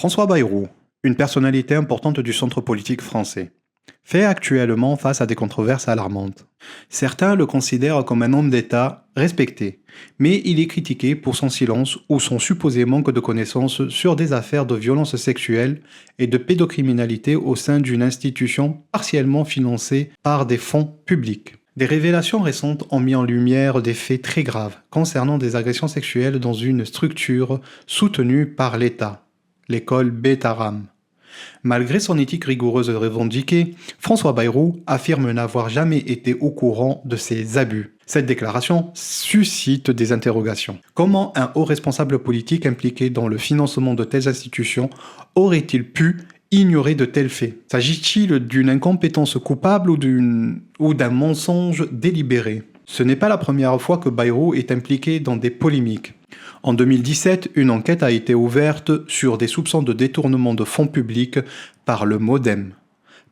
François Bayrou, une personnalité importante du centre politique français, fait actuellement face à des controverses alarmantes. Certains le considèrent comme un homme d'État respecté, mais il est critiqué pour son silence ou son supposé manque de connaissances sur des affaires de violence sexuelle et de pédocriminalité au sein d'une institution partiellement financée par des fonds publics. Des révélations récentes ont mis en lumière des faits très graves concernant des agressions sexuelles dans une structure soutenue par l'État, l'école Betaram. Malgré son éthique rigoureuse revendiquée, François Bayrou affirme n'avoir jamais été au courant de ces abus. Cette déclaration suscite des interrogations. Comment un haut responsable politique impliqué dans le financement de telles institutions aurait-il pu ignorer de tels faits? S'agit-il d'une incompétence coupable ou d'un mensonge délibéré? Ce n'est pas la première fois que Bayrou est impliqué dans des polémiques. En 2017, une enquête a été ouverte sur des soupçons de détournement de fonds publics par le MoDem,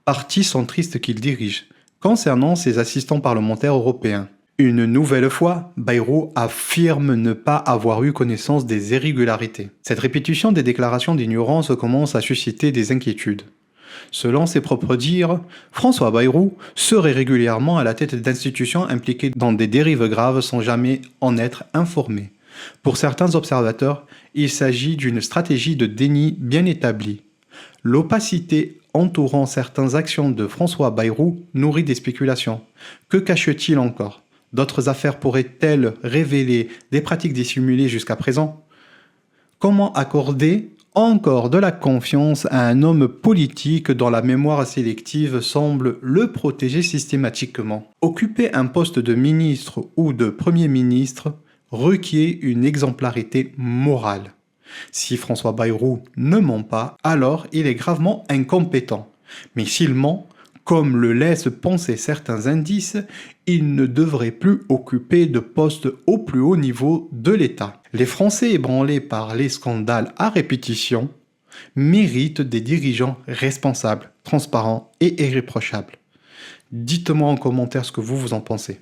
parti centriste qu'il dirige, concernant ses assistants parlementaires européens. Une nouvelle fois, Bayrou affirme ne pas avoir eu connaissance des irrégularités. Cette répétition des déclarations d'ignorance commence à susciter des inquiétudes. Selon ses propres dires, François Bayrou serait régulièrement à la tête d'institutions impliquées dans des dérives graves sans jamais en être informé. Pour certains observateurs, il s'agit d'une stratégie de déni bien établie. L'opacité entourant certaines actions de François Bayrou nourrit des spéculations. Que cache-t-il encore? D'autres affaires pourraient-elles révéler des pratiques dissimulées jusqu'à présent? Comment accorder encore de la confiance à un homme politique dont la mémoire sélective semble le protéger systématiquement? Occuper un poste de ministre ou de Premier ministre requiert une exemplarité morale. Si François Bayrou ne ment pas, alors il est gravement incompétent. Mais s'il ment, comme le laissent penser certains indices, il ne devrait plus occuper de poste au plus haut niveau de l'État. Les Français ébranlés par les scandales à répétition méritent des dirigeants responsables, transparents et irréprochables. Dites-moi en commentaire ce que vous en pensez.